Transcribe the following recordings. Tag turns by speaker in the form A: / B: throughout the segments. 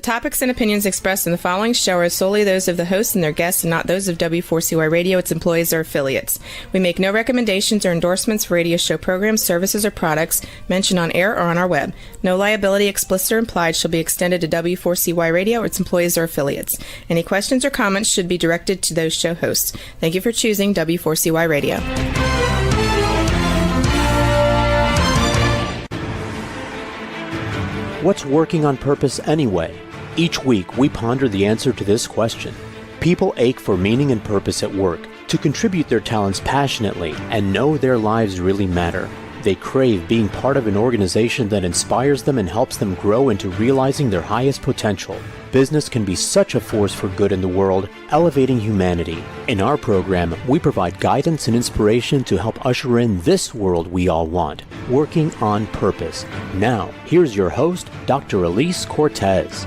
A: topics and opinions expressed in the following show are solely those of the host and their guests and not those of W4CY Radio, its employees, or affiliates. We make no recommendations or endorsements for radio show programs, services, or products mentioned on air or on our web. No liability, explicit or implied, shall be extended to W4CY Radio or its employees or affiliates. Any questions or comments should be directed to those show hosts. Thank you for choosing W4CY Radio.
B: What's working on purpose anyway? Each week, we ponder the answer to this question. People ache for meaning and purpose at work, to contribute their talents passionately and know their lives really matter. They crave being part of an organization that inspires them and helps them grow into realizing their highest potential. Business can be such a force for good in the world, elevating humanity. In our program, we provide guidance and inspiration to help usher in this world we all want, working on purpose. Now, here's your host, Dr. Elise Cortez.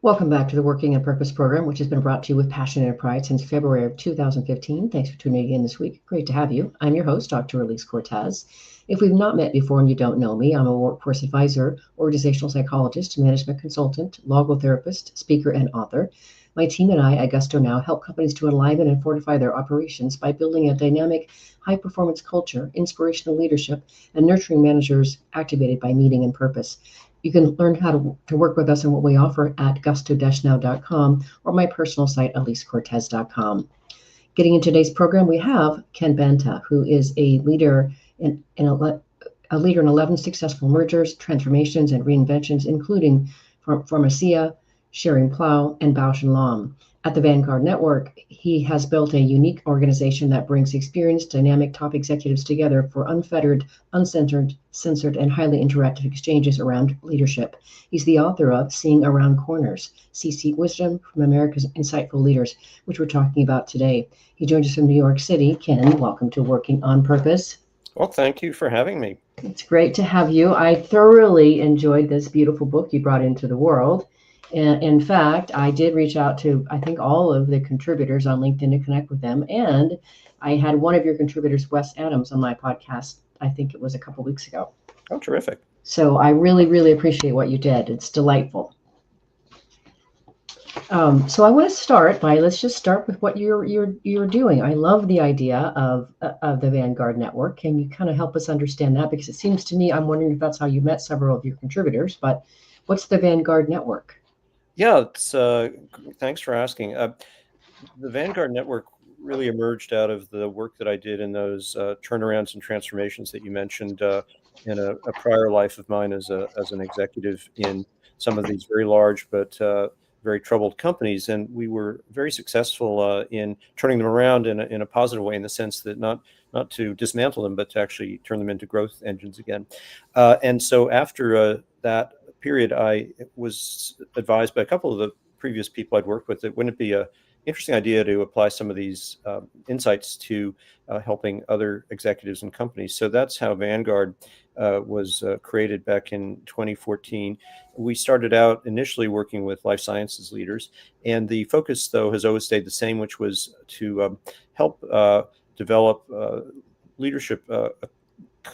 C: Welcome back to the Working on Purpose program, which has been brought to you with passion and pride since February of 2015. Thanks for tuning in this week. Great to have you. I'm your host, Dr. Elise Cortez. If we've not met before and you don't know me, I'm a workforce advisor, organizational psychologist, management consultant, logotherapist, speaker, and author. My team and I at Gusto Now help companies to enliven and fortify their operations by building a dynamic, high-performance culture, inspirational leadership, and nurturing managers activated by meaning and purpose. You can learn how to work with us and what we offer at gusto-now.com or my personal site, elisecortez.com. Getting into today's program, we have Ken Banta, who is a leader in 11 successful mergers, transformations, and reinventions, including Pharmacia, Schering-Plough, and Bausch & Lomb. At the Vanguard Network, he has built a unique organization that brings experienced, dynamic top executives together for unfettered, uncensored, censored, and highly interactive exchanges around leadership. He's the author of Seeing Around Corners, C-Suite Wisdom from America's Insightful Leaders, which we're talking about today. He joins us from New York City. Ken, welcome to Working on Purpose.
D: Well, thank you for having me.
C: It's great to have you. I thoroughly enjoyed this beautiful book you brought into the world. And in fact, I did reach out to, I think, all of the contributors on LinkedIn to connect with them. And I had one of your contributors, Wes Adams, on my podcast. I think it was a couple weeks ago.
D: Oh, terrific.
C: So I really, really appreciate what you did. It's delightful. So I want to start by, let's just start with what you're doing. I love the idea of the Vanguard Network. Can you kind of help us understand that? Because it seems to me, I'm wondering if that's how you met several of your contributors, but what's the Vanguard Network?
D: Yeah, thanks for asking. The Vanguard Network really emerged out of the work that I did in those turnarounds and transformations that you mentioned in a prior life of mine as an executive in some of these very large but very troubled companies. And we were very successful in turning them around in a positive way, in the sense that not to dismantle them, but to actually turn them into growth engines again. And so after that period, I was advised by a couple of the previous people I'd worked with that wouldn't it be an interesting idea to apply some of these insights to helping other executives and companies. So that's how Vanguard was created back in 2014. We started out initially working with life sciences leaders, and the focus, though, has always stayed the same, which was to help develop leadership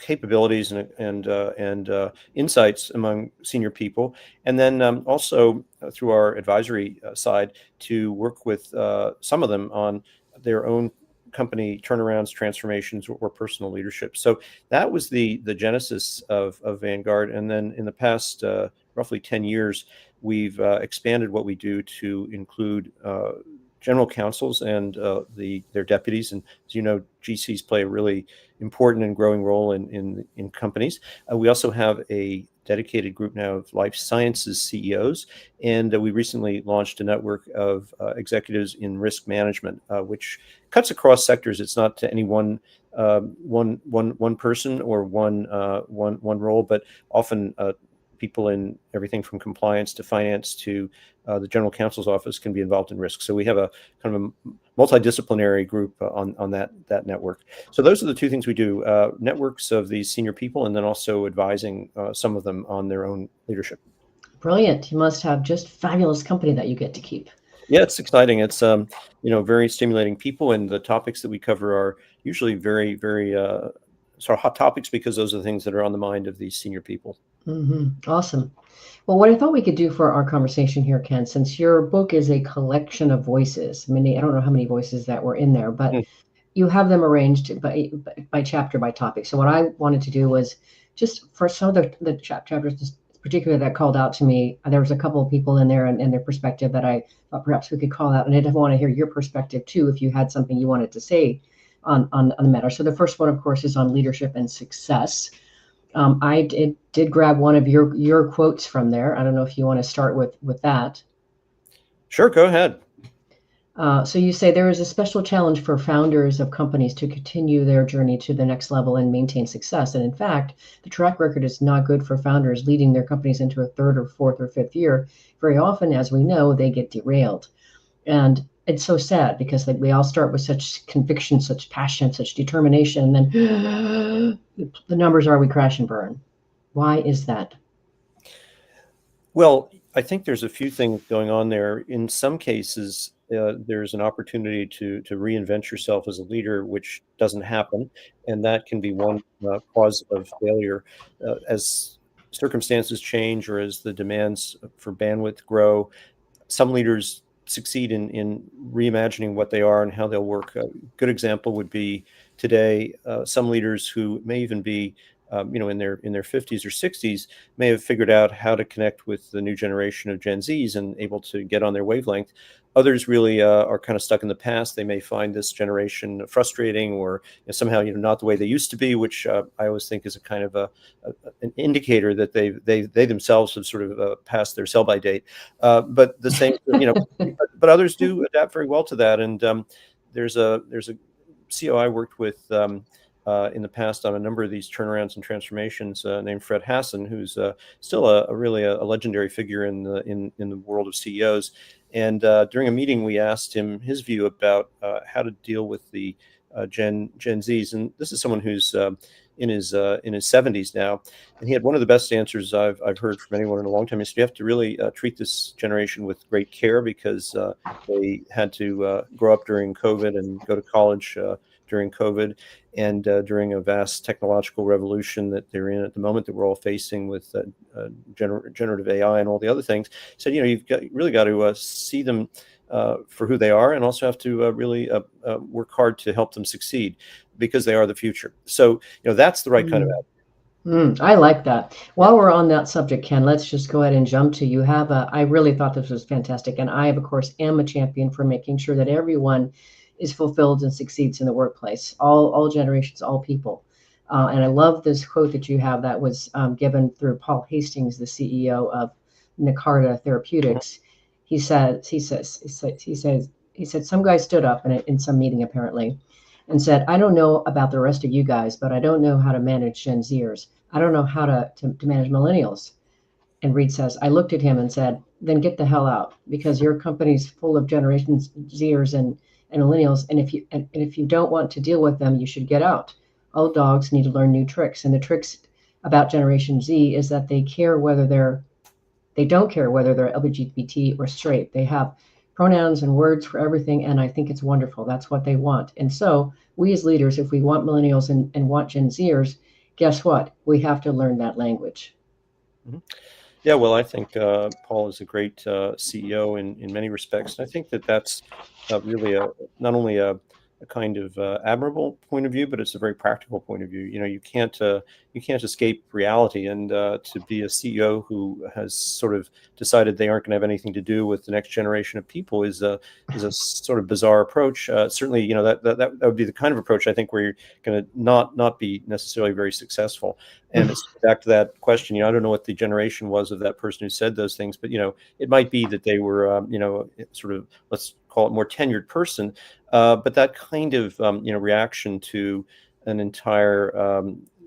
D: capabilities and insights among senior people, and then also through our advisory side to work with some of them on their own company turnarounds, transformations, or personal leadership. So that was the genesis of Vanguard. And then in the past roughly 10 years, we've expanded what we do to include general counsels and their deputies. And as you know, GCs play a really important and growing role in companies. We also have a dedicated group now of life sciences CEOs, and we recently launched a network of executives in risk management, which cuts across sectors. It's not to any one person or one role, but often people in everything from compliance to finance to the general counsel's office can be involved in risk. So we have a kind of a multidisciplinary group on that network. So those are the two things we do, networks of these senior people, and then also advising some of them on their own leadership.
C: Brilliant. You must have just fabulous company that you get to keep.
D: Yeah, it's exciting. It's very stimulating people, and the topics that we cover are usually very, very sort of hot topics, because those are the things that are on the mind of these senior people.
C: Awesome. Well, what I thought we could do for our conversation here, Ken, since your book is a collection of voices, I don't know how many voices that were in there, but you have them arranged by chapter, by topic. So what I wanted to do was just for some of the chapters, particularly that called out to me, there was a couple of people in there and their perspective that I thought perhaps we could call out. And I did want to hear your perspective too, if you had something you wanted to say on the matter. So the first one, of course, is on leadership and success. I did grab one of your quotes from there. I don't know if you want to start with that.
D: Sure, go ahead.
C: So you say there is a special challenge for founders of companies to continue their journey to the next level and maintain success. And in fact, the track record is not good for founders leading their companies into a third or fourth or fifth year. Very often, as we know, they get derailed. And it's so sad because we all start with such conviction, such passion, such determination, and then the numbers are we crash and burn. Why is that?
D: Well, I think there's a few things going on there. In some cases, there's an opportunity to reinvent yourself as a leader, which doesn't happen, and that can be one cause of failure. As circumstances change or as the demands for bandwidth grow, some leaders succeed in reimagining what they are and how they'll work. A good example would be today, some leaders who may even be in their 50s or 60s may have figured out how to connect with the new generation of Gen Zs and able to get on their wavelength. Others really are kind of stuck in the past. They may find this generation frustrating or somehow not the way they used to be, which I always think is a kind of an indicator that they themselves have sort of passed their sell-by date. But the same, but others do adapt very well to that. And there's a CEO I worked with in the past on a number of these turnarounds and transformations, named Fred Hassan, who's still a really legendary figure in the world of CEOs. And during a meeting, we asked him his view about how to deal with the Gen Zs. And this is someone who's in his 70s now, and he had one of the best answers I've heard from anyone in a long time. He said, you have to really treat this generation with great care because they had to grow up during COVID and go to college during COVID, and during a vast technological revolution that they're in at the moment that we're all facing with generative AI and all the other things. So, you've really got to see them for who they are, and also have to really work hard to help them succeed because they are the future. So, that's the right kind of attitude.
C: I like that. While we're on that subject, Ken, let's just go ahead and jump to, you have I really thought this was fantastic. And I, of course, am a champion for making sure that everyone is fulfilled and succeeds in the workplace, all generations, all people. And I love this quote that you have that was given through Paul Hastings, the CEO of Nakarta Therapeutics. He said, some guy stood up in some meeting apparently and said, I don't know about the rest of you guys, but I don't know how to manage Gen Zers. I don't know how to manage millennials. And Reed says, I looked at him and said, then get the hell out, because your company's full of generations Zers and millennials. And if you don't want to deal with them, you should get out. Old dogs need to learn new tricks. And the tricks about Generation Z is that they don't care whether they're LGBT or straight. They have pronouns and words for everything. And I think it's wonderful. That's what they want. And so we as leaders, if we want millennials and want Gen Zers, guess what? We have to learn that language.
D: Mm-hmm. Yeah, well, I think Paul is a great CEO in many respects. And I think that's really not only a kind of admirable point of view, but it's a very practical point of view. You can't escape reality, and to be a CEO who has sort of decided they aren't going to have anything to do with the next generation of people is a sort of bizarre approach. Certainly, that would be the kind of approach I think where you're going to not be necessarily very successful. And it's back to that question. I don't know what the generation was of that person who said those things, but it might be that they were sort of, let's call it, more tenured person. But that kind of reaction to an entire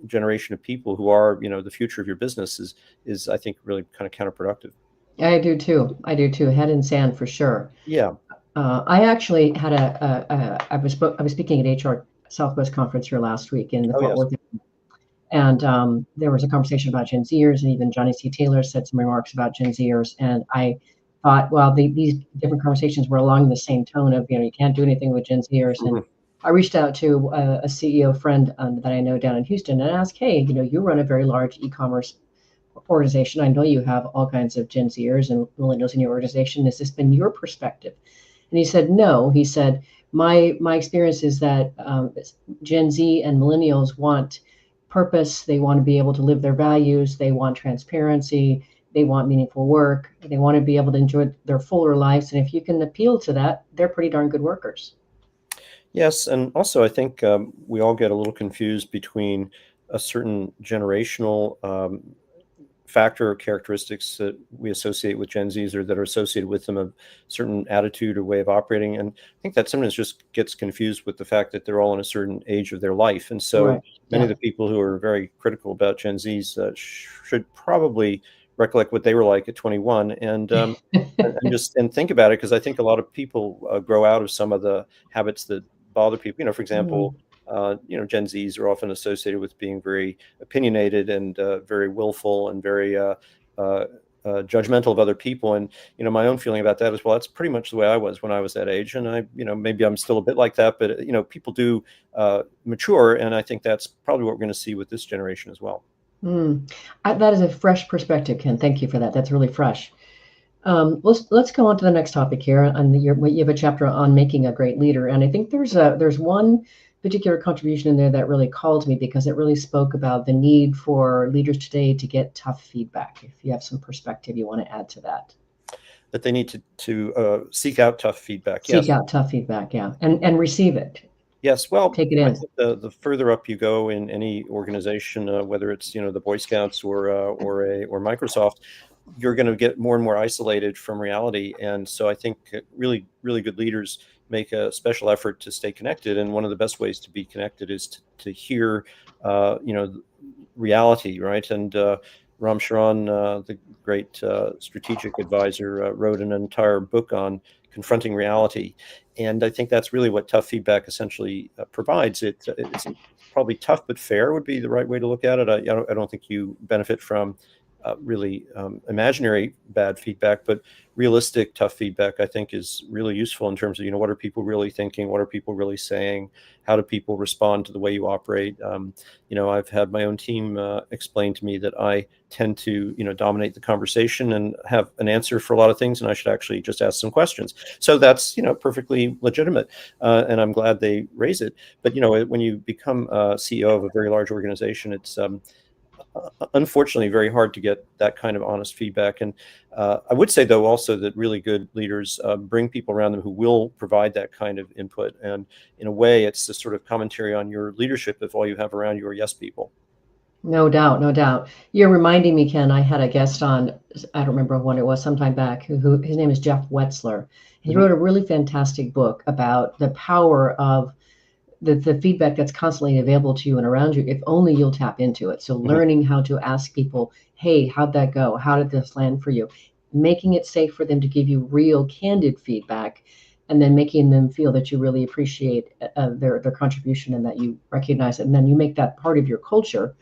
D: generation of people who are the future of your business is I think really kind of counterproductive.
C: I do too. Head in sand for sure.
D: Yeah.
C: I actually had I was speaking at HR Southwest conference here last week in the Fort Worth. And there was a conversation about Gen Zers, and even Johnny C. Taylor said some remarks about Gen Zers. And I thought, well, these different conversations were along the same tone of, you can't do anything with Gen Zers. And I reached out to a CEO friend that I know down in Houston and asked, hey, you run a very large e-commerce organization. I know you have all kinds of Gen Zers and millennials in your organization. Has this been your perspective? And he said, no. He said, my experience is that Gen Z and millennials want purpose. They want to be able to live their values. They want transparency. They want meaningful work. They want to be able to enjoy their fuller lives. And if you can appeal to that, they're pretty darn good workers.
D: Yes, and also I think we all get a little confused between a certain generational factor or characteristics that we associate with Gen Zs or that are associated with them, a certain attitude or way of operating. And I think that sometimes just gets confused with the fact that they're all in a certain age of their life. And so
C: Right.
D: many
C: Yeah.
D: of the people who are very critical about Gen Zs should probably recollect what they were like at 21 and think about it, because I think a lot of people grow out of some of the habits that bother people. For example,
C: Mm.
D: Gen Zs are often associated with being very opinionated and very willful and very judgmental of other people. And my own feeling about that is, well, that's pretty much the way I was when I was that age. And maybe I'm still a bit like that, but people do mature, and I think that's probably what we're going to see with this generation as well.
C: Mm. That is a fresh perspective, Ken. Thank you for that. That's really fresh. Let's go on to the next topic here. You have a chapter on making a great leader, and I think there's one particular contribution in there that really called me because it really spoke about the need for leaders today to get tough feedback. If you have some perspective you want to add to that,
D: That they need to seek out tough feedback.
C: seek
D: Yes.
C: out tough feedback, yeah, and receive it,
D: Yes, well,
C: take it
D: I
C: in.
D: think the further up you go in any organization, whether it's the Boy Scouts or Microsoft, you're going to get more and more isolated from reality. And so I think really really good leaders make a special effort to stay connected. And one of the best ways to be connected is to hear, reality, right? And Ram Charan, the great strategic advisor, wrote an entire book on confronting reality. And I think that's really what tough feedback essentially provides. It's probably tough but fair would be the right way to look at it. I don't think you benefit from really imaginary bad feedback, but realistic tough feedback I think is really useful in terms of what are people really thinking, what are people really saying, how do people respond to the way you operate. I've had my own team explain to me that I tend to dominate the conversation and have an answer for a lot of things, and I should actually just ask some questions. So that's perfectly legitimate, and I'm glad they raise it. But when you become CEO of a very large organization, it's unfortunately very hard to get that kind of honest feedback. And I would say, though, also that really good leaders bring people around them who will provide that kind of input. And in a way, it's a sort of commentary on your leadership if all you have around you are yes people.
C: No doubt, no doubt. You're reminding me, Ken, I had a guest on, I don't remember when it was, sometime back, who his name is Jeff Wetzler. He
D: Mhm.
C: wrote a really fantastic book about the power of the feedback that's constantly available to you and around you, if only you'll tap into it. So
D: Mhm.
C: learning how to ask people, hey, how'd that go? How did this land for you? Making it safe for them to give you real, candid feedback, and then making them feel that you really appreciate their contribution and that you recognize it. And then you make that part of your culture,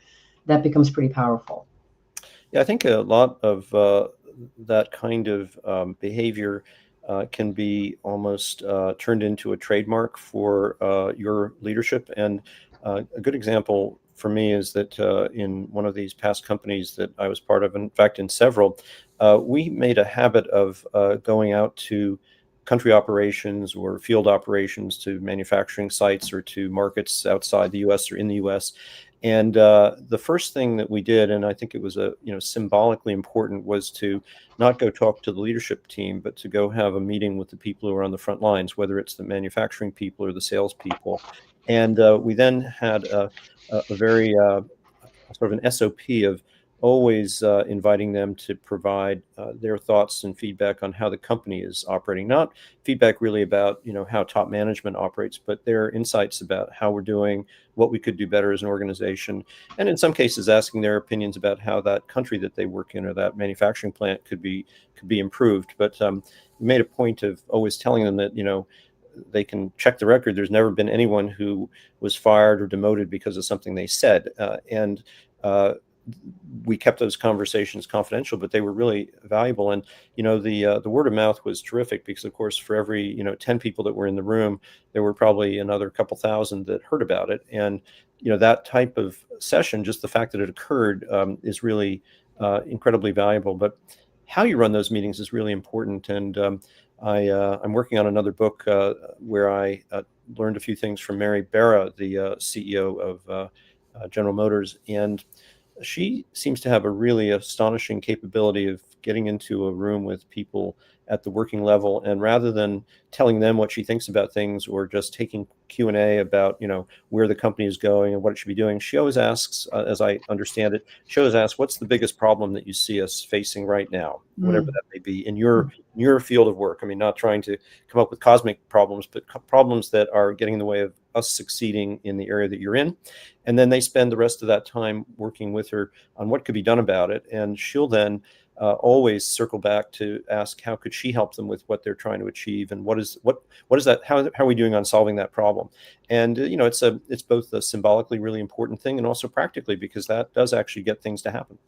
C: that becomes pretty powerful.
D: Yeah, I think a lot of that kind of behavior can be almost turned into a trademark for your leadership. And a good example for me is that in one of these past companies that I was part of, in fact, in several, we made a habit of going out to country operations or field operations, to manufacturing sites or to markets outside the U.S. or in the U.S. And the first thing that we did, and I think it was symbolically important, was to not go talk to the leadership team, but to go have a meeting with the people who are on the front lines, whether it's the manufacturing people or the salespeople. And we then had a very sort of an SOP of always inviting them to provide their thoughts and feedback on how the company is operating. Not feedback really about how top management operates, but their insights about how we're doing, what we could do better as an organization, and in some cases asking their opinions about how that country that they work in or that manufacturing plant could be improved. But we made a point of always telling them that they can check the record. There's never been anyone who was fired or demoted because of something they said. And we kept those conversations confidential, but they were really valuable. And the word of mouth was terrific because, of course, for every 10 people that were in the room, there were probably another couple thousand that heard about it. And that type of session, just the fact that it occurred, is really incredibly valuable. But how you run those meetings is really important. And I'm working on another book where I learned a few things from Mary Barra, the CEO of General Motors, and she seems to have a really astonishing capability of getting into a room with people at the working level, and rather than telling them what she thinks about things or just taking Q&A about where the company is going and what it should be doing, she always asks, as I understand it, she always asks, what's the biggest problem that you see us facing right now, whatever that may be in your field of work. I mean, not trying to come up with cosmic problems, but problems that are getting in the way of us succeeding in the area that you're in. And then they spend the rest of that time working with her on what could be done about it. And she'll then always circle back to ask, how could she help them with what they're trying to achieve, and what is that? How are we doing on solving that problem? And it's both a symbolically really important thing and also practically, because that does actually get things to happen.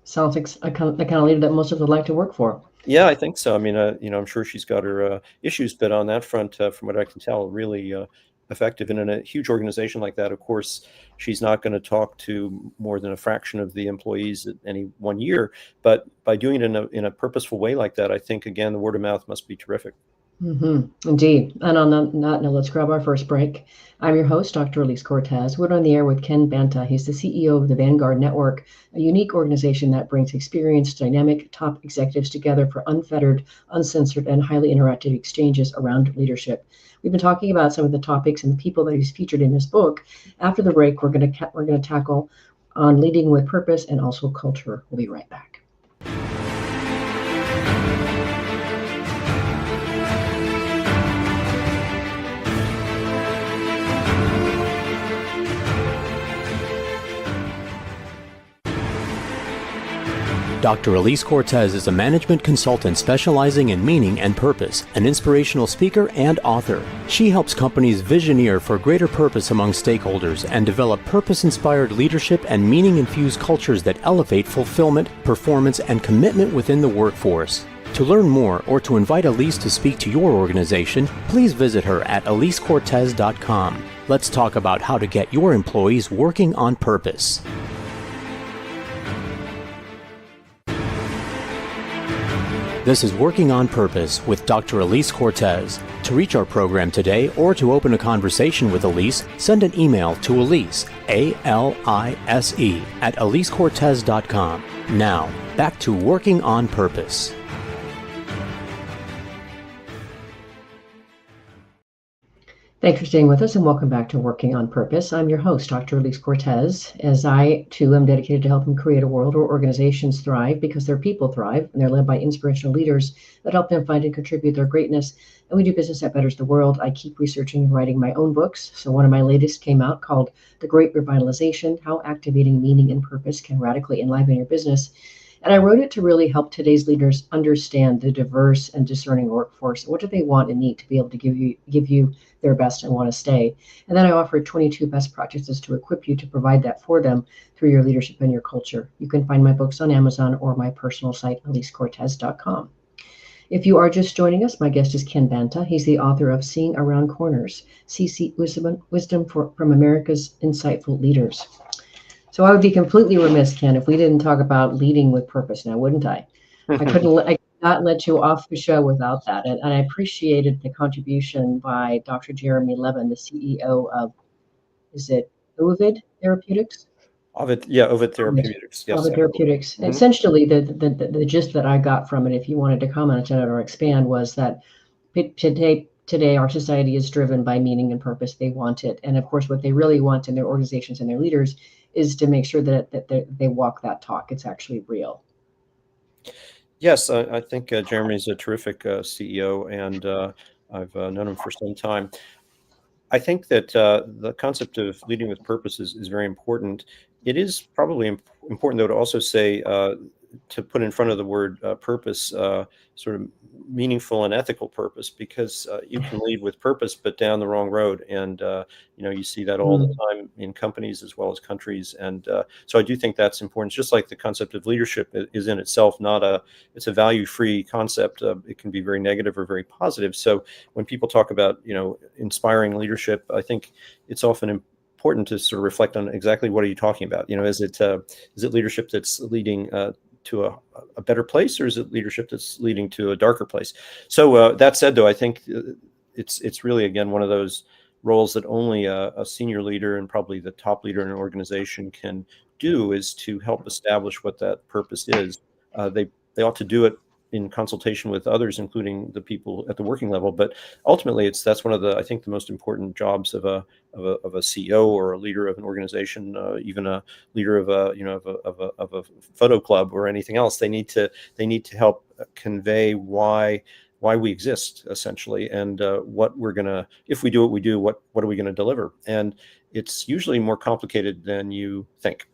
C: Sounds like the kind of leader that most of us would like to work for.
D: Yeah, I think so. I mean, I'm sure she's got her issues, but on that front, from what I can tell, really effective. And in a huge organization like that, of course, she's not going to talk to more than a fraction of the employees at any one year. But by doing it in a purposeful way like that, I think, again, the word of mouth must be terrific.
C: Indeed. And on that note, let's grab our first break. I'm your host, Dr. Elise Cortez. We're on the air with Ken Banta. He's the CEO of the Vanguard Network, a unique organization that brings experienced, dynamic top executives together for unfettered, uncensored, and highly interactive exchanges around leadership. We've been talking about some of the topics and the people that he's featured in his book. After the break, we're going to tackle on leading with purpose and also culture. We'll be right back.
B: Dr. Elise Cortez is a management consultant specializing in meaning and purpose, an inspirational speaker and author. She helps companies visioneer for greater purpose among stakeholders and develop purpose-inspired leadership and meaning-infused cultures that elevate fulfillment, performance, and commitment within the workforce. To learn more or to invite Elise to speak to your organization, please visit her at elisecortez.com. Let's talk about how to get your employees working on purpose. This is Working on Purpose with Dr. Elise Cortez. To reach our program today or to open a conversation with Elise, send an email to Elise, A-L-I-S-E, at elisecortez.com. Now, back to Working on Purpose.
C: Thanks for staying with us and welcome back to Working on Purpose. I'm your host, Dr. Elise Cortez, as I, too, am dedicated to helping create a world where organizations thrive because their people thrive and they're led by inspirational leaders that help them find and contribute their greatness. And we do business that betters the world. I keep researching and writing my own books. So one of my latest came out called The Great Revitalization, How Activating Meaning and Purpose Can Radically Enliven Your Business. And I wrote it to really help today's leaders understand the diverse and discerning workforce. What do they want and need to be able to give you their best and want to stay? And then I offered 22 best practices to equip you to provide that for them through your leadership and your culture. You can find my books on Amazon or my personal site, elisecortez.com. If you are just joining us, my guest is Ken Banta. He's the author of Seeing Around Corners, CC Wisdom from America's Insightful Leaders. So I would be completely remiss, Ken, if we didn't talk about leading with purpose now, wouldn't I? I could not let you off the show without that. And I appreciated the contribution by Dr. Jeremy Levin, the CEO of, is it Ovid Therapeutics?
D: Ovid Therapeutics. Yes.
C: Ovid Therapeutics. Mm-hmm. Essentially, the gist that I got from it, if you wanted to comment on it or expand, was that today our society is driven by meaning and purpose. They want it. And of course, what they really want in their organizations and their leaders is to make sure that they walk that talk. It's actually real.
D: Yes, I think Jeremy's a terrific CEO, and I've known him for some time. I think that the concept of leading with purpose is very important. It is probably important, though, to also say to put in front of the word purpose, sort of meaningful and ethical purpose, because you can lead with purpose, but down the wrong road. And, you see that all the
C: Mm.
D: time in companies as well as countries. And so I do think that's important. It's just like the concept of leadership is in itself it's a value-free concept. It can be very negative or very positive. So when people talk about, inspiring leadership, I think it's often important to sort of reflect on exactly what are you talking about. Is it leadership that's leading to a better place, or is it leadership that's leading to a darker place? So that said, though, I think it's really, again, one of those roles that only a senior leader and probably the top leader in an organization can do, is to help establish what that purpose is. They ought to do it in consultation with others, including the people at the working level. But ultimately, that's one of I think the most important jobs of a CEO or a leader of an organization, even a leader of a photo club or anything else. They need to help convey why we exist, essentially, and what we're gonna, if we do what we do, what are we gonna deliver? And it's usually more complicated than you think.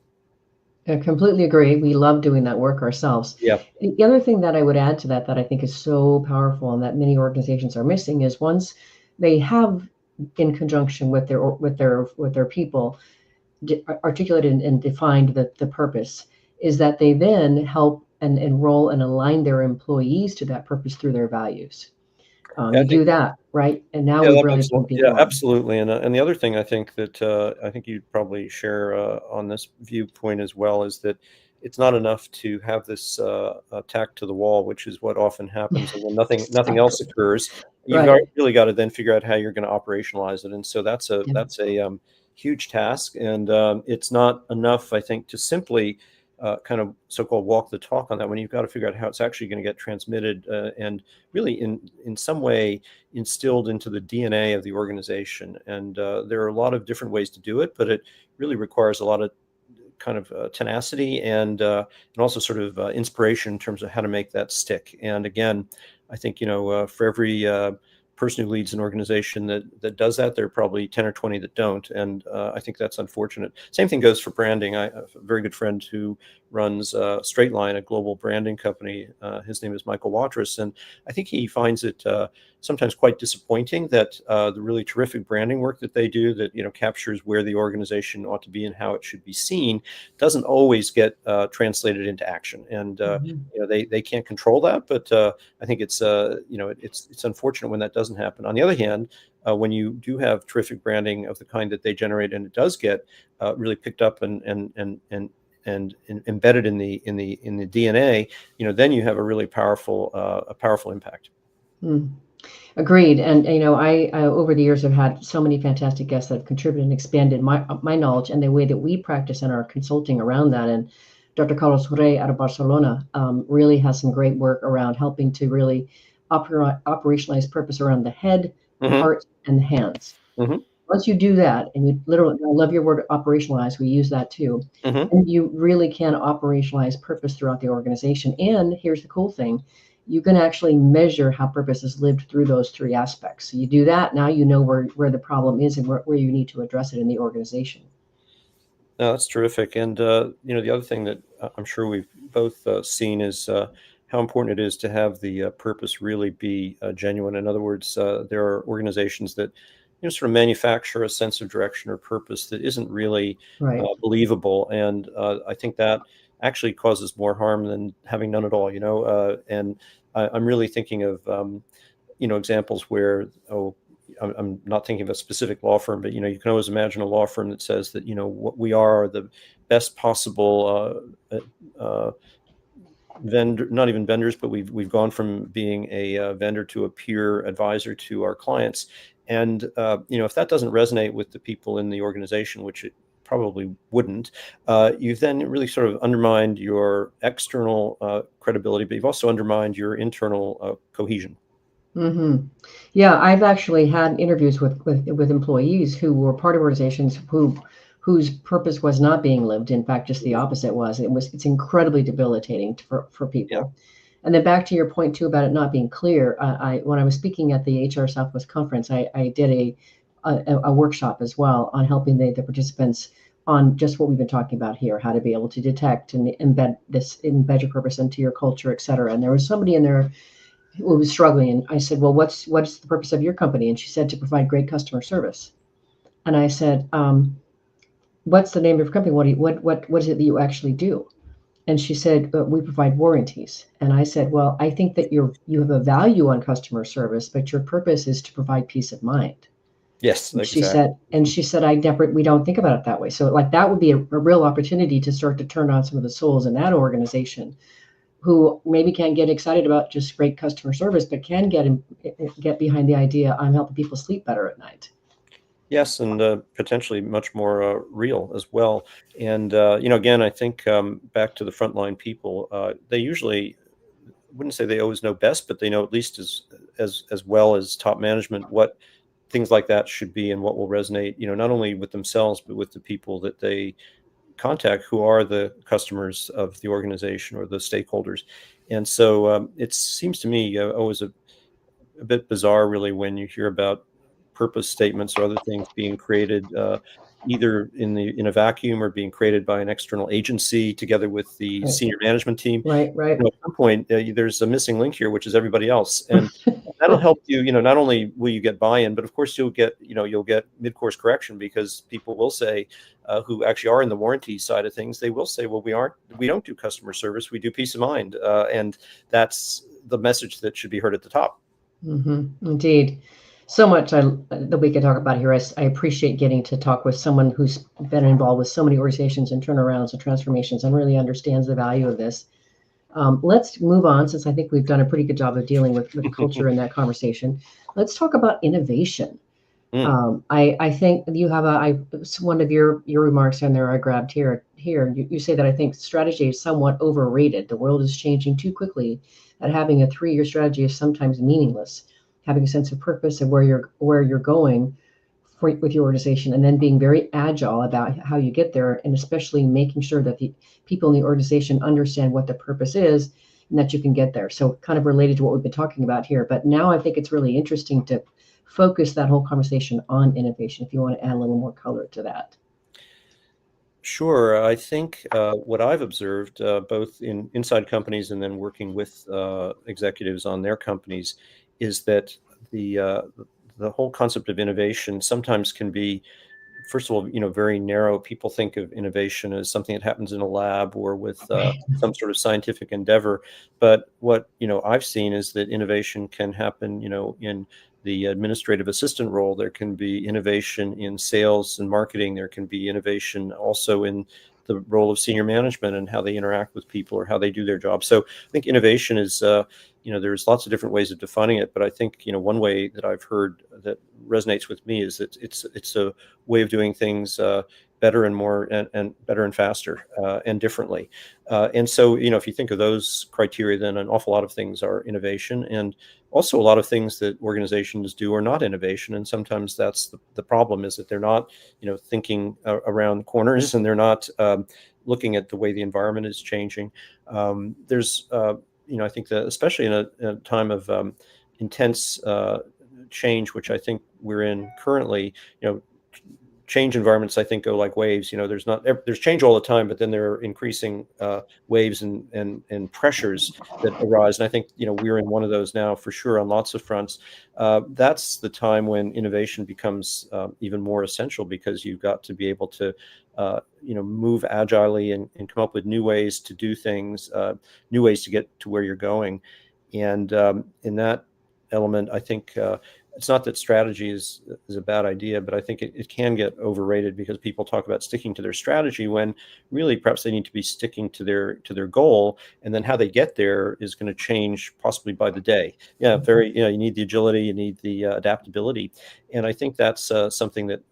C: I completely agree. We love doing that work ourselves.
D: Yeah.
C: The other thing that I would add to that I think is so powerful and that many organizations are missing is once they have, in conjunction with their people, articulated and defined the purpose, is that they then help and enroll and align their employees to that purpose through their values.
D: Yeah, I
C: You
D: think
C: do that, right? And now
D: Yeah,
C: we've
D: that
C: really
D: makes a
C: pulled
D: lot. Yeah,
C: people on.
D: absolutely. And the other thing I think that I think you'd probably share on this viewpoint as well is that it's not enough to have this tack to the wall, which is what often happens, and then nothing else
C: Exactly.
D: occurs.
C: Right.
D: Really got to then figure out how you're going to operationalize it, and so
C: Yeah.
D: that's a huge task, and it's not enough, I think, to simply kind of so-called walk the talk on that. When you've got to figure out how it's actually going to get transmitted and really in some way instilled into the DNA of the organization. And there are a lot of different ways to do it, but it really requires a lot of kind of tenacity and also sort of inspiration in terms of how to make that stick. And again, I think for every person who leads an organization that does that, there are probably 10 or 20 that don't, and I think that's unfortunate. Same thing goes for branding. I have a very good friend who runs Straight Line, a global branding company. His name is Michael Watrous, and I think he finds it sometimes quite disappointing that the really terrific branding work that they do, that captures where the organization ought to be and how it should be seen, doesn't always get translated into action. And
C: Mhm.
D: they can't control that, but I think it's it's unfortunate when that doesn't happen. On the other hand, when you do have terrific branding of the kind that they generate, and it does get really picked up and embedded in the DNA, then you have a really powerful impact.
C: Mm. Agreed. And I over the years have had so many fantastic guests that have contributed and expanded my knowledge and the way that we practice and our consulting around that. And Dr. Carlos Rey out of Barcelona really has some great work around helping to really operationalize purpose around the head, the
D: Hmm.
C: heart, and the hands.
D: Hmm.
C: Once you do that, and you literally, I love your word operationalize, we use that too,
D: Hmm.
C: and you really can operationalize purpose throughout the organization. And here's the cool thing, you can actually measure how purpose is lived through those three aspects. So you do that, now you know where the problem is and where you need to address it in the organization.
D: No, that's terrific. And the other thing that I'm sure we've both seen is how important it is to have the purpose really be genuine. In other words, there are organizations that sort of manufacture a sense of direction or purpose that isn't really
C: Right.
D: believable, and I think that actually causes more harm than having none at all. And I'm really thinking of examples where, I'm not thinking of a specific law firm, but you can always imagine a law firm that says that what we are the best possible vendor, not even vendors, but we've gone from being a vendor to a peer advisor to our clients. And if that doesn't resonate with the people in the organization, which it probably wouldn't, you've then really sort of undermined your external credibility, but you've also undermined your internal cohesion.
C: Hmm. Yeah, I've actually had interviews with employees who were part of organizations whose purpose was not being lived. In fact, just the opposite was. It's incredibly debilitating for
D: Yeah.
C: people. And then back to your point too about it not being clear. I when I was speaking at the HR Southwest conference, I did a workshop as well on helping the participants on just what we've been talking about here, how to be able to detect and embed your purpose into your culture, et cetera. And there was somebody in there who was struggling. And I said, well, what's the purpose of your company? And she said, to provide great customer service. And I said, what's the name of your company? What is it that you actually do? And she said, we provide warranties. And I said, well, I think that you have a value on customer service, but your purpose is to provide peace of mind.
D: Yes,
C: And
D: exactly.
C: she said, we don't think about it that way. So like that would be a real opportunity to start to turn on some of the souls in that organization who maybe can't get excited about just great customer service, but can get behind the idea, I'm helping people sleep better at night.
D: Yes, and potentially much more real as well. And again, I think back to the frontline people, they usually wouldn't say they always know best, but they know at least as well as top management what things like that should be and what will resonate. Not only with themselves but with the people that they contact, who are the customers of the organization or the stakeholders. And so it seems to me always a bit bizarre, really, when you hear about purpose statements or other things being created either in a vacuum or being created by an external agency together with the
C: Right.
D: senior management team.
C: Right.
D: At some point, there's a missing link here, which is everybody else, and that'll help you. Not only will you get buy-in, but of course you'll get mid-course correction, because people will say, who actually are in the warranty side of things, they will say, well, we don't do customer service, we do peace of mind, and that's the message that should be heard at the top.
C: Mm-hmm. Indeed. So much that we could talk about here. I appreciate getting to talk with someone who's been involved with so many organizations and turnarounds and transformations and really understands the value of this. Let's move on, since I think we've done a pretty good job of dealing with culture in that conversation. Let's talk about innovation. I think you have one of your remarks in there I grabbed here. You say that I think strategy is somewhat overrated. The world is changing too quickly that having a 3-year strategy is sometimes meaningless. Having a sense of purpose and where you're going with your organization, and then being very agile about how you get there, and especially making sure that the people in the organization understand what the purpose is and that you can get there. So kind of related to what we've been talking about here. But now I think it's really interesting to focus that whole conversation on innovation, if you want to add a little more color to that.
D: Sure. I think what I've observed, both inside companies and then working with executives on their companies, is that the whole concept of innovation sometimes can be, first of all, very narrow. People think of innovation as something that happens in a lab or with some sort of scientific endeavor. But what I've seen is that innovation can happen, in the administrative assistant role. There can be innovation in sales and marketing. There can be innovation also in the role of senior management and how they interact with people or how they do their job. So I think innovation is, there's lots of different ways of defining it, but I think, one way that I've heard that resonates with me is that it's a way of doing things better and more and better and faster and differently. And so, if you think of those criteria, then an awful lot of things are innovation, and also a lot of things that organizations do are not innovation. And sometimes that's the problem, is that they're not, thinking around corners, and they're not looking at the way the environment is changing. There's, I think that especially in a time of intense change, which I think we're in currently, change environments, I think, go like waves. There's change all the time, but then there are increasing waves and pressures that arise. And I think, we're in one of those now for sure on lots of fronts. That's the time when innovation becomes even more essential, because you've got to be able to, move agilely and come up with new ways to do things, new ways to get to where you're going. And in that element, I think it's not that strategy is a bad idea, but I think it can get overrated, because people talk about sticking to their strategy when really perhaps they need to be sticking to their goal, and then how they get there is going to change possibly by the day. You need the agility, you need the adaptability, and I think that's something that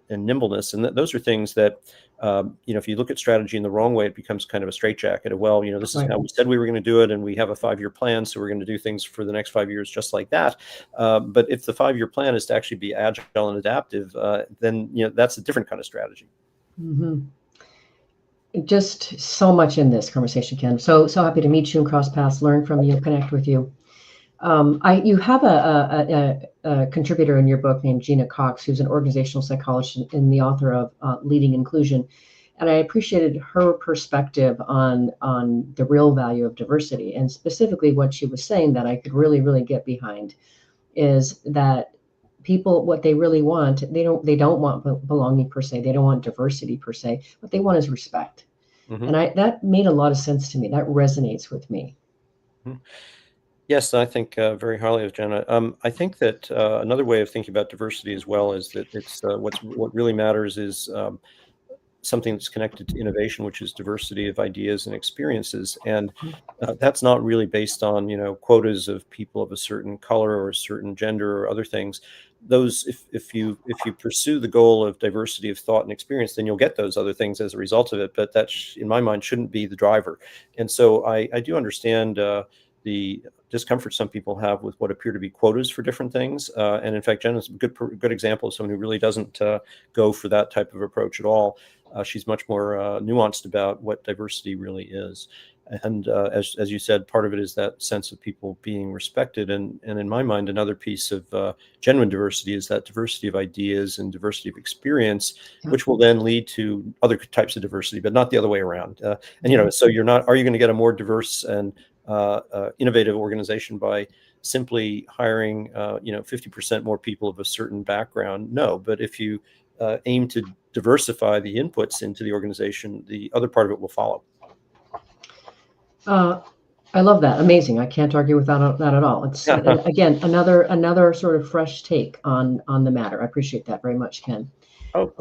D: and nimbleness, and those are things that if you look at strategy in the wrong way, it becomes kind of a straitjacket of, well, this is how we said we were going to do it, and we have a 5-year plan, so we're going to do things for the next 5 years just like that. But if the 5-year plan is to actually be agile and adaptive, then that's a different kind of strategy.
C: Mm-hmm. Just so much in this conversation, Ken. So happy to meet you and cross paths, learn from you, connect with you. You have a contributor in your book named Gina Cox, who's an organizational psychologist and the author of Leading Inclusion. And I appreciated her perspective on the real value of diversity. And specifically what she was saying that I could really, really get behind is that people, what they really want, they don't want belonging per se. They don't want diversity per se. What they want is respect.
D: Mhm.
C: And that made a lot of sense to me. That resonates with me.
D: Mhm. Yes, I think very highly of Jenna. I think that another way of thinking about diversity as well is that what really matters is something that's connected to innovation, which is diversity of ideas and experiences. And that's not really based on, quotas of people of a certain color or a certain gender or other things. Those, if you pursue the goal of diversity of thought and experience, then you'll get those other things as a result of it. But that, in my mind, shouldn't be the driver. And so I do understand the discomfort some people have with what appear to be quotas for different things. And in fact, Jen is a good example of someone who really doesn't go for that type of approach at all. She's much more nuanced about what diversity really is. And as you said, part of it is that sense of people being respected. And in my mind, another piece of genuine diversity is that diversity of ideas and diversity of experience,
C: Yeah.
D: which will then lead to other types of diversity, but not the other way around. So are you going to get a more diverse and innovative organization by simply hiring 50% more people of a certain background? No, but if you aim to diversify the inputs into the organization, the other part of it will follow.
C: I love that. Amazing. I can't argue with that at all. It's again another sort of fresh take on the matter. I appreciate that very much, Ken.
D: Oh,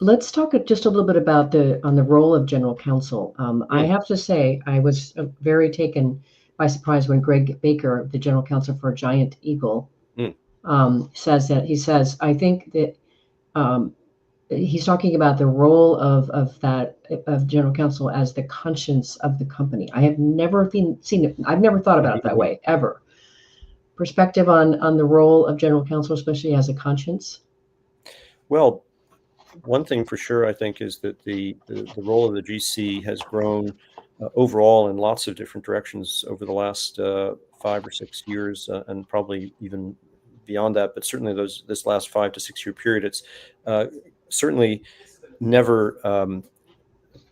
C: Let's talk just a little bit about the role of general counsel. I
D: mm,
C: have to say I was very taken by surprise when Greg Baker, the general counsel for Giant Eagle,
D: mm,
C: says I think that um, he's talking about the role of general counsel as the conscience of the company. I have never seen it. I've never thought about it that way ever. Perspective on the role of general counsel, especially as a conscience.
D: well, one thing for sure, I think, is that the role of the GC has grown overall in lots of different directions over the last 5 or 6 years, and probably even beyond that. But certainly this last 5 to 6 year period, it's uh, certainly never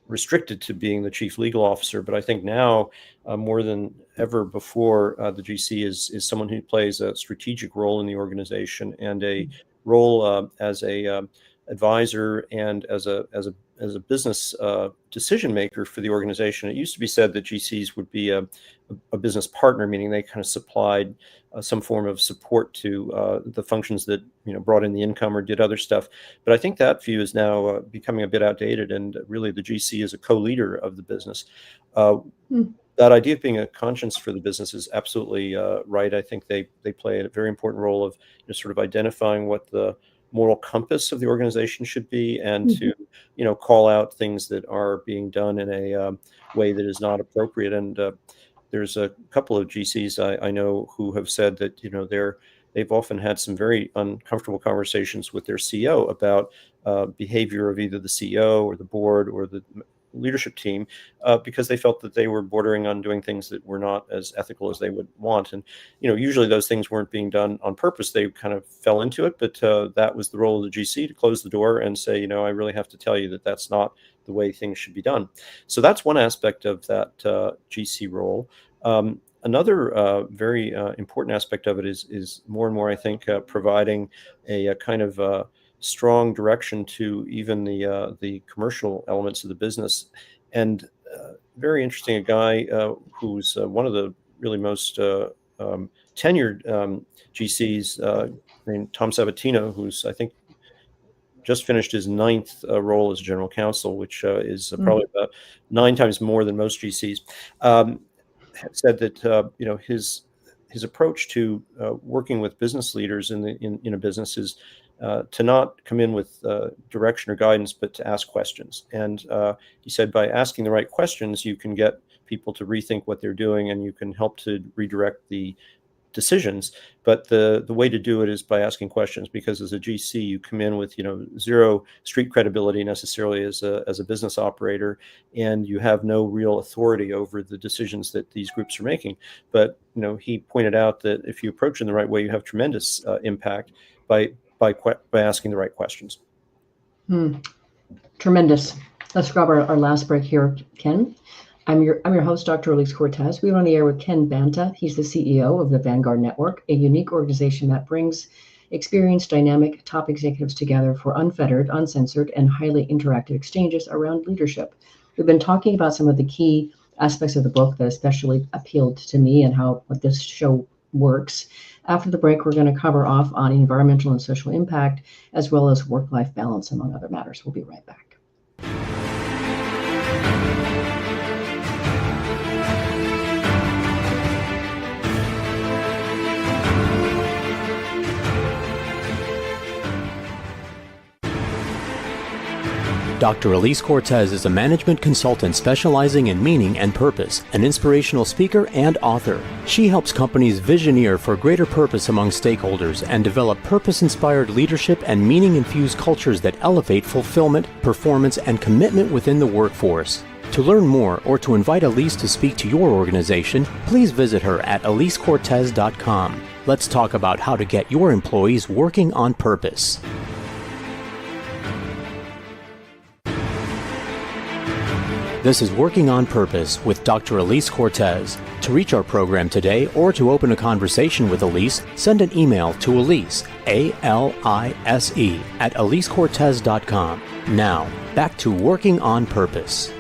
D: restricted to being the chief legal officer. But I think now, more than ever before, the GC is someone who plays a strategic role in the organization and a role as a advisor and as a business decision maker for the organization. It used to be said that GCs would be a business partner, meaning they kind of supplied some form of support to the functions that brought in the income or did other stuff. But I think that view is now becoming a bit outdated, and really the GC is a co-leader of the business. Uh,
C: Hmm.
D: that idea of being a conscience for the business is absolutely right. I think they play a very important role of sort of identifying what the moral compass of the organization should be, and to call out things that are being done in a way that is not appropriate. And there's a couple of GCs I know who have said that they've often had some very uncomfortable conversations with their CEO about behavior of either the CEO or the board or the leadership team, because they felt that they were bordering on doing things that were not as ethical as they would want. And usually those things weren't being done on purpose; they kind of fell into it. But that was the role of the GC, to close the door and say, I really have to tell you that that's not the way things should be done. So that's one aspect of that GC role. Another very important aspect of it is more and more, I think, providing a kind of strong direction to even the commercial elements of the business. And very interesting, a guy who's one of the really most tenured GCs, named Tom Sabatino, who's, I think, just finished his ninth role as general counsel, which is
C: Hmm.
D: probably about 9 times more than most GCs. Um, said that his approach to working with business leaders in a business is to not come in with direction or guidance, but to ask questions. And he said by asking the right questions, you can get people to rethink what they're doing, and you can help to redirect the decisions. But the way to do it is by asking questions, because as a GC, you come in with zero street credibility necessarily as a business operator, and you have no real authority over the decisions that these groups are making. But he pointed out that if you approach in the right way, you have tremendous impact by asking the right questions.
C: Tremendous. Let's grab our last break here, Ken. I'm your host, Dr. Elise Cortez. We're on the air with Ken Banta. He's the CEO of the Vanguard Network, a unique organization that brings experienced, dynamic top executives together for unfettered, uncensored, and highly interactive exchanges around leadership. We've been talking about some of the key aspects of the book that especially appealed to me and what this show works. After the break, we're going to cover off on environmental and social impact, as well as work-life balance, among other matters. We'll be right back.
B: Dr. Elise Cortez is a management consultant specializing in meaning and purpose, an inspirational speaker and author. She helps companies visioneer for greater purpose among stakeholders and develop purpose-inspired leadership and meaning-infused cultures that elevate fulfillment, performance, and commitment within the workforce. To learn more or to invite Elise to speak to your organization, please visit her at elisecortez.com. Let's talk about how to get your employees working on purpose. This is Working on Purpose with Dr. Elise Cortez. To reach our program today or to open a conversation with Elise, send an email to Elise, A-L-I-S-E, at elisecortez.com. Now, back to Working on Purpose.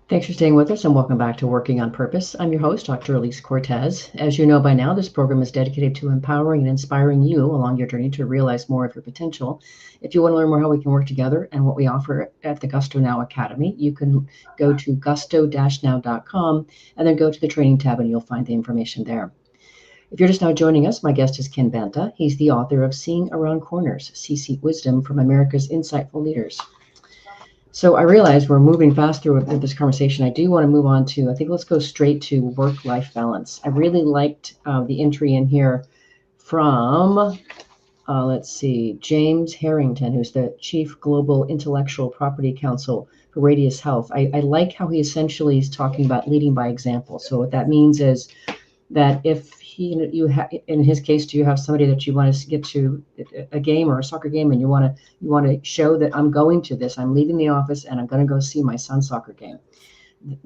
C: Thanks for staying with us and welcome back to Working on Purpose. I'm your host, Dr. Elise Cortez. As you know by now, this program is dedicated to empowering and inspiring you along your journey to realize more of your potential. If you want to learn more how we can work together and what we offer at the Gusto Now Academy, you can go to gusto-now.com and then go to the training tab and you'll find the information there. If you're just now joining us, my guest is Ken Banta. He's the author of Seeing Around Corners, C-Suite Wisdom from America's Insightful Leaders. So I realize we're moving fast through this conversation. I do want to move on to, I think let's go straight to work-life balance. I really liked the entry in here from, let's see, James Harrington, who's the Chief Global Intellectual Property Counsel for Radius Health. I like how he essentially is talking about leading by example. So what that means is that if in his case, do you have somebody that you want to get to a game or a soccer game, and you want to show that I'm going to this, I'm leaving the office and I'm going to go see my son's soccer game.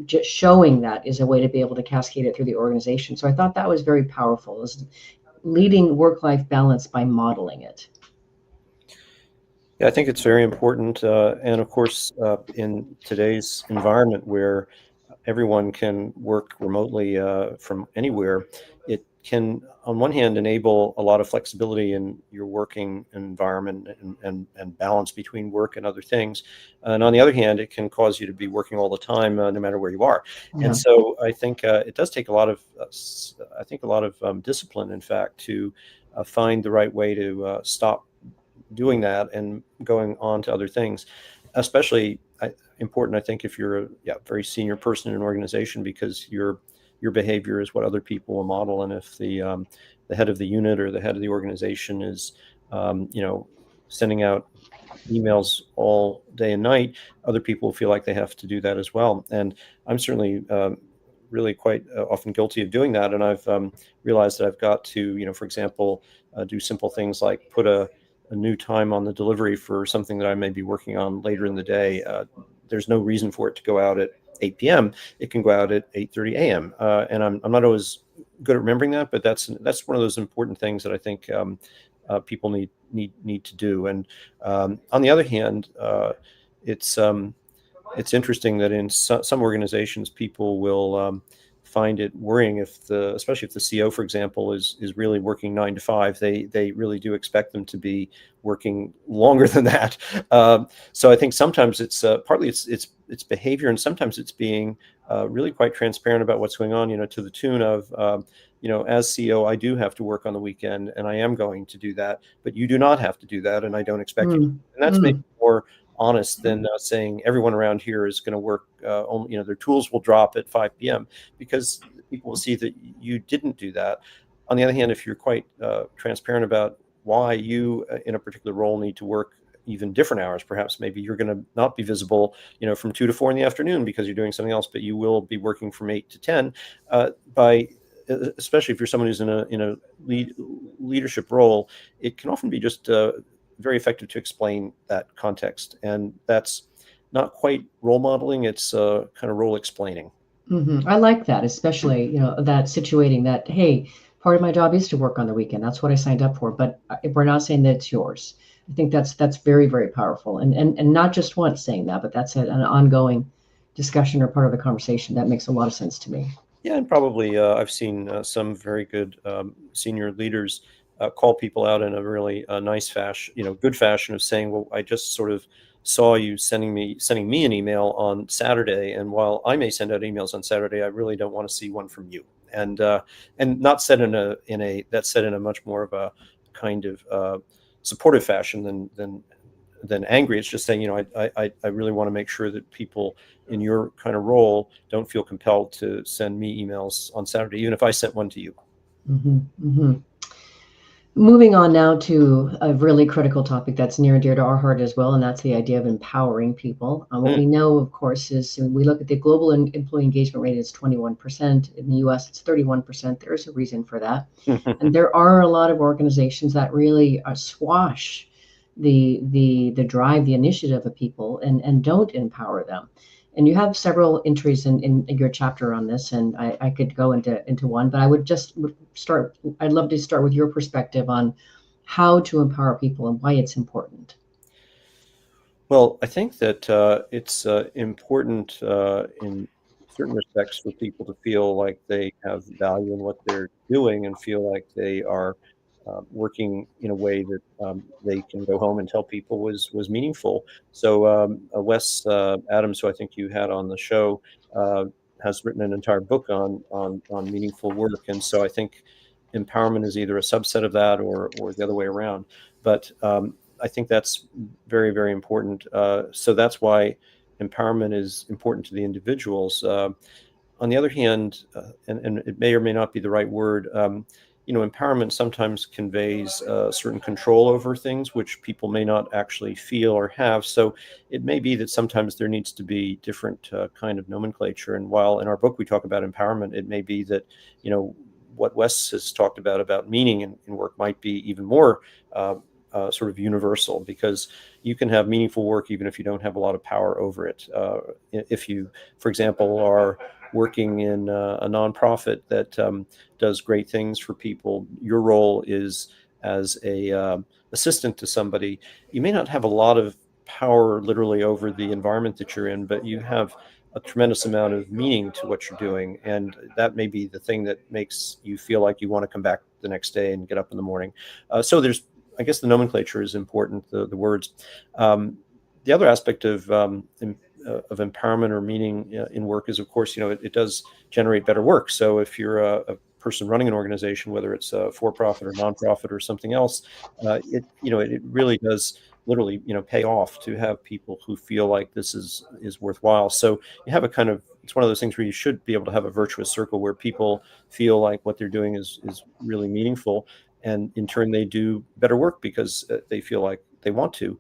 C: Just showing that is a way to be able to cascade it through the organization. So I thought that was very powerful, is leading work-life balance by modeling it.
D: Yeah, I think it's very important. And of course, in today's environment where everyone can work remotely from anywhere, it can, on one hand, enable a lot of flexibility in your working environment and balance between work and other things. And on the other hand, it can cause you to be working all the time, no matter where you are. Yeah. And so I think it does take a lot of discipline, in fact, to find the right way to stop doing that and going on to other things, especially important, I think, if you're a very senior person in an organization, because your behavior is what other people will model. And if the head of the unit or the head of the organization is, sending out emails all day and night, other people feel like they have to do that as well. And I'm certainly really quite often guilty of doing that. And I've realized that I've got to, for example, do simple things like put a new time on the delivery for something that I may be working on later in the day. There's no reason for it to go out at 8 p.m. It can go out at 8:30 a.m. And I'm not always good at remembering that, but that's one of those important things that I think people need to do. And on the other hand, it's interesting that in some organizations, people will find it worrying especially if the CEO, for example, is really working 9 to 5. They really do expect them to be working longer than that. So I think sometimes it's partly it's behavior, and sometimes it's being really quite transparent about what's going on. To the tune of as CEO, I do have to work on the weekend, and I am going to do that, but you do not have to do that, and I don't expect you. And that's maybe more honest than saying everyone around here is going to work, only, their tools will drop at 5 p.m. because people will see that you didn't do that. On the other hand, if you're quite transparent about why you in a particular role need to work even different hours, perhaps maybe you're going to not be visible, from 2 to 4 in the afternoon because you're doing something else, but you will be working from 8 to 10, by especially if you're someone who's in a leadership role, it can often be just very effective to explain that context. And that's not quite role modeling, it's kind of role explaining.
C: I like that, especially, that situating that, hey, part of my job is to work on the weekend. That's what I signed up for, but we're not saying that it's yours. I think that's very, very powerful. And not just once saying that, but that's an ongoing discussion or part of the conversation. That makes a lot of sense to me.
D: Yeah, and probably I've seen some very good senior leaders call people out in a really nice fashion, good fashion of saying, "Well, I just sort of saw you sending me an email on Saturday, and while I may send out emails on Saturday, I really don't want to see one from you." And not said that's said in a much more of a kind of supportive fashion than angry. It's just saying, I really want to make sure that people in your kind of role don't feel compelled to send me emails on Saturday, even if I sent one to you.
C: hmm hmm Moving on now to a really critical topic that's near and dear to our heart as well, and that's the idea of empowering people. What we know, of course, is when we look at the global employee engagement rate, it's 21%. In the US, it's 31%. There's a reason for that. And there are a lot of organizations that really squash the drive, the initiative of people and don't empower them. And you have several entries in your chapter on this, and I could go into one, but I would just start. I'd love to start with your perspective on how to empower people and why it's important.
D: Well, I think that it's important in certain respects for people to feel like they have value in what they're doing and feel like they are working in a way that they can go home and tell people was meaningful. So Wes Adams, who I think you had on the show, has written an entire book on meaningful work, and so I think empowerment is either a subset of that or the other way around. But I think that's very, very important. So that's why empowerment is important to the individuals. On the other hand, and it may or may not be the right word, empowerment sometimes conveys certain control over things which people may not actually feel or have. So it may be that sometimes there needs to be different kind of nomenclature. And while in our book we talk about empowerment, it may be that, what Wes has talked about meaning in work might be even more sort of universal, because you can have meaningful work even if you don't have a lot of power over it. If you, for example, are working in a nonprofit that does great things for people, your role is as a assistant to somebody. You may not have a lot of power literally over the environment that you're in, but you have a tremendous amount of meaning to what you're doing, and that may be the thing that makes you feel like you want to come back the next day and get up in the morning. So there's, I guess, the nomenclature is important, the words. The other aspect of empowerment or meaning in work is, of course, it does generate better work. So if you're a person running an organization, whether it's a for-profit or nonprofit or something else, it really does literally, pay off to have people who feel like this is worthwhile. So you have it's one of those things where you should be able to have a virtuous circle where people feel like what they're doing is really meaningful, and in turn they do better work because they feel like they want to.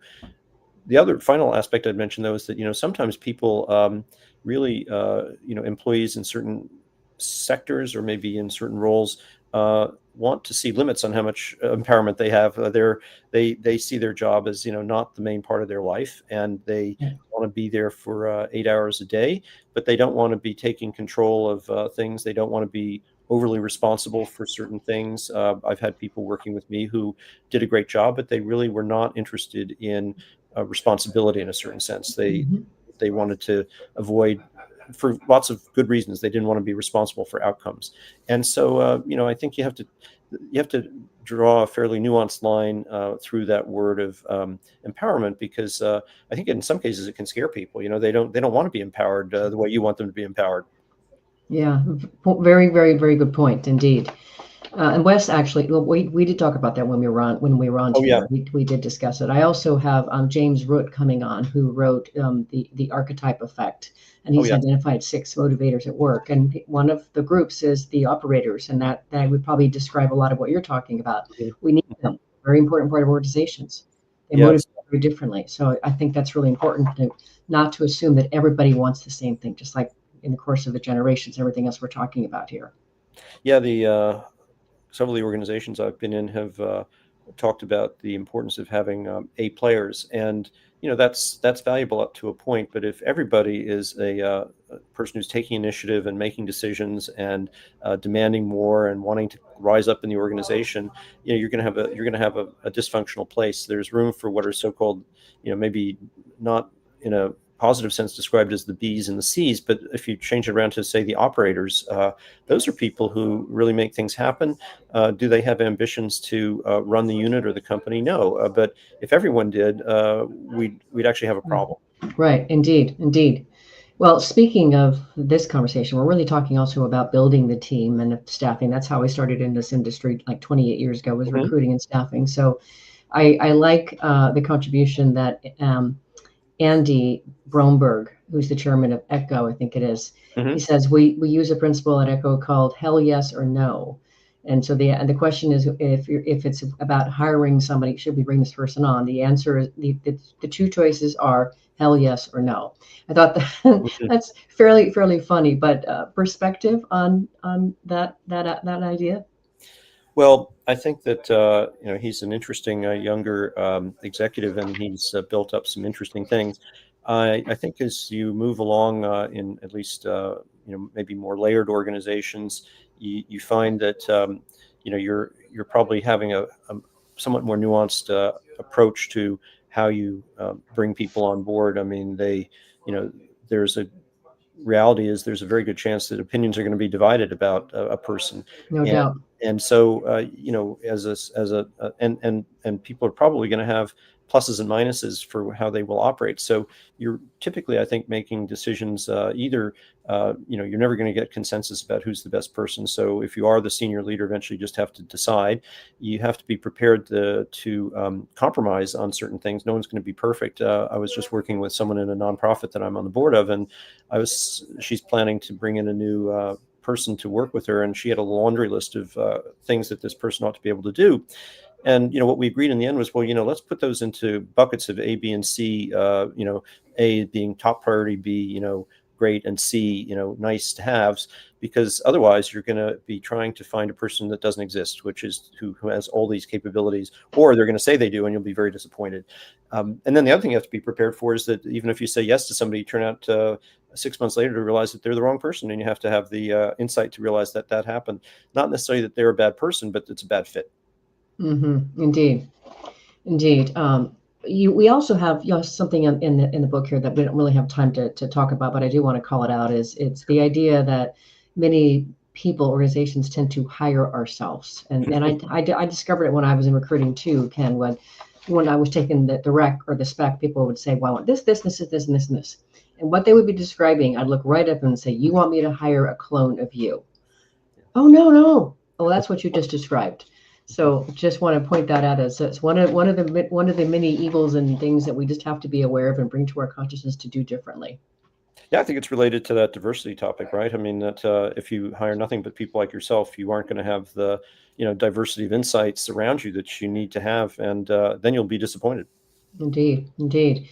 D: The other final aspect I'd mention, though, is that sometimes people really employees in certain sectors or maybe in certain roles want to see limits on how much empowerment they have. They see their job as not the main part of their life, and they want to be there for 8 hours a day, but they don't want to be taking control of things. They don't want to be overly responsible for certain things. I've had people working with me who did a great job, but they really were not interested in responsibility in a certain sense. They wanted to avoid, for lots of good reasons, they didn't want to be responsible for outcomes. And so, I think you have to draw a fairly nuanced line through that word of empowerment, because I think in some cases it can scare people. They don't want to be empowered the way you want them to be empowered.
C: Yeah, very, very, very good point indeed. And Wes actually, well, we did talk about that when we were on
D: Oh, yeah.
C: together. We did discuss it. I also have James Root coming on, who wrote the archetype effect, and
D: Oh,
C: he's
D: yeah.
C: identified 6 motivators at work. And one of the groups is the operators, and that would probably describe a lot of what you're talking about.
D: Mhm.
C: We need them. Very important part of organizations. They
D: Yeah,
C: motivate very differently. So I think that's really important not to assume that everybody wants the same thing, just like in the course of the generations, everything else we're talking about here.
D: yeah. The several of the organizations I've been in have talked about the importance of having A players, and that's valuable up to a point. But if everybody is a person who's taking initiative and making decisions and demanding more and wanting to rise up in the organization, you're going to have a dysfunctional place. There's room for what are so-called, maybe not in a positive sense described as the B's and the C's, but if you change it around to say the operators, those are people who really make things happen. Do they have ambitions to run the unit or the company? No. But if everyone did, we'd actually have a problem.
C: Right, indeed, indeed. Well, speaking of this conversation, we're really talking also about building the team and staffing. That's how I started in this industry like 28 years ago, was
D: Hmm.
C: recruiting and staffing. So I like the contribution that Andy Bromberg, who's the chairman of Echo, I think it is, he
D: Hmm.
C: says we use a principle at Echo called hell yes or no. And so the question is, if it's about hiring somebody, should we bring this person on? The answer is the 2 choices are hell yes or no. I thought that that's fairly funny, but perspective on that idea.
D: Well, I think that he's an interesting younger executive, and he's built up some interesting things. I think as you move along in at least maybe more layered organizations, you find that you're probably having a somewhat more nuanced approach to how you bring people on board. I mean, you know, there's a reality is there's a very good chance that opinions are going to be divided about a person,
C: No
D: and
C: doubt.
D: so and people are probably going to have pluses and minuses for how they will operate. So you're typically, I think, making decisions either you're never going to get consensus about who's the best person. So if you are the senior leader, eventually you just have to decide. You have to be prepared to compromise on certain things. No one's going to be perfect. I was just working with someone in a nonprofit that I'm on the board of, and she's planning to bring in a new person to work with her, and she had a laundry list of things that this person ought to be able to do. And what we agreed in the end was, well, let's put those into buckets of A, B, and C. A being top priority, B, great, and C, nice to haves, because otherwise you're going to be trying to find a person that doesn't exist, which is who has all these capabilities, or they're going to say they do, and you'll be very disappointed. And then the other thing you have to be prepared for is that even if you say yes to somebody, you turn out 6 months later to realize that they're the wrong person, and you have to have the insight to realize that that happened. Not necessarily that they're a bad person, but it's a bad fit.
C: Indeed. Indeed. We also have something in the book here that we don't really have time to talk about, but I do want to call it out. Is it's the idea that many people, organizations tend to hire ourselves, and I discovered it when I was in recruiting too, Ken. When I was taking the rec or the spec, people would say, "Well, I want this, and this," and what they would be describing, I'd look right up and say, "You want me to hire a clone of you?" Oh, no, no. Oh, that's what you just described. So just want to point that out as it's one of the many evils and things that we just have to be aware of and bring to our consciousness to do differently.
D: Yeah, I think it's related to that diversity topic, right? I mean, that if you hire nothing but people like yourself, you aren't going to have the diversity of insights around you that you need to have, and then you'll be disappointed.
C: Indeed, indeed.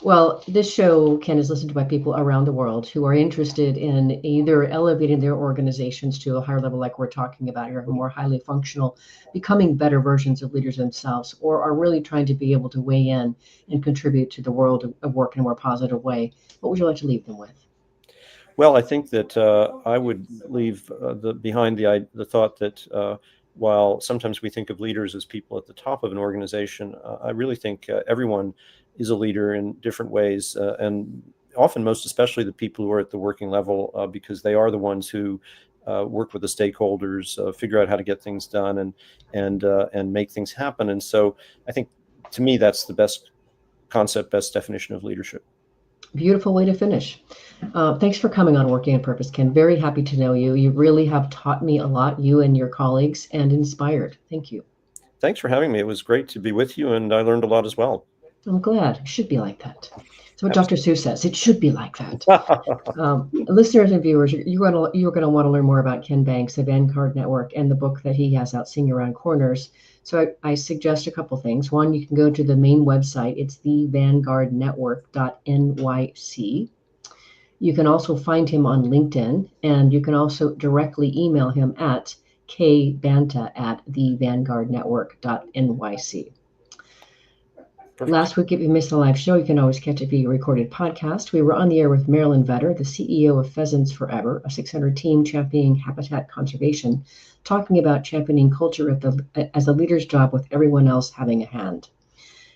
C: Well, this show, Ken, is listened to by people around the world who are interested in either elevating their organizations to a higher level, like we're talking about here, more highly functional, becoming better versions of leaders themselves, or are really trying to be able to weigh in and contribute to the world of work in a more positive way. What would you like to leave them with?
D: Well, I think that I would leave behind the thought that while sometimes we think of leaders as people at the top of an organization, I really think everyone is a leader in different ways, and often, most especially, the people who are at the working level, because they are the ones who work with the stakeholders, figure out how to get things done, and make things happen. And so, I think, to me, that's the best concept, best definition of leadership.
C: Beautiful way to finish. Thanks for coming on Working on Purpose, Ken. Very happy to know you. You really have taught me a lot, you and your colleagues, and inspired. Thank you.
D: Thanks for having me. It was great to be with you, and I learned a lot as well.
C: I'm glad. It should be like that. So what Dr. Seuss says, it should be like that. Listeners and viewers, you're going to want to learn more about Ken Banks, the Vanguard Network, and the book that he has out, Seeing Around Corners. So I suggest a couple things. One, you can go to the main website. It's thevanguardnetwork.nyc. You can also find him on LinkedIn, and you can also directly email him at kbanta@thevanguardnetwork.nyc. Last week, if you missed the live show, you can always catch it via recorded podcast. We were on the air with Marilyn Vetter, the CEO of Pheasants Forever, a 600 team championing habitat conservation, talking about championing culture as a leader's job with everyone else having a hand.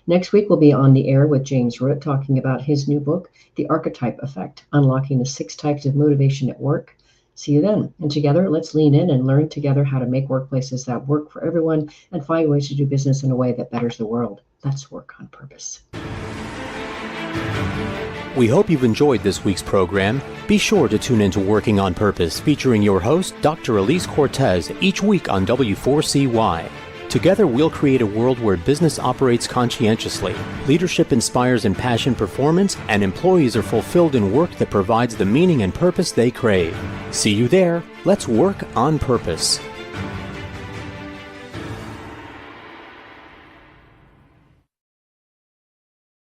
C: Next week, we'll be on the air with James Root talking about his new book, The Archetype Effect, Unlocking the 6 Types of Motivation at Work. See you then. And together, let's lean in and learn together how to make workplaces that work for everyone and find ways to do business in a way that betters the world. Let's work on purpose.
B: We hope you've enjoyed this week's program. Be sure to tune in to Working on Purpose, featuring your host, Dr. Elise Cortez, each week on W4CY. Together, we'll create a world where business operates conscientiously, leadership inspires impassioned performance, and employees are fulfilled in work that provides the meaning and purpose they crave. See you there. Let's work on purpose.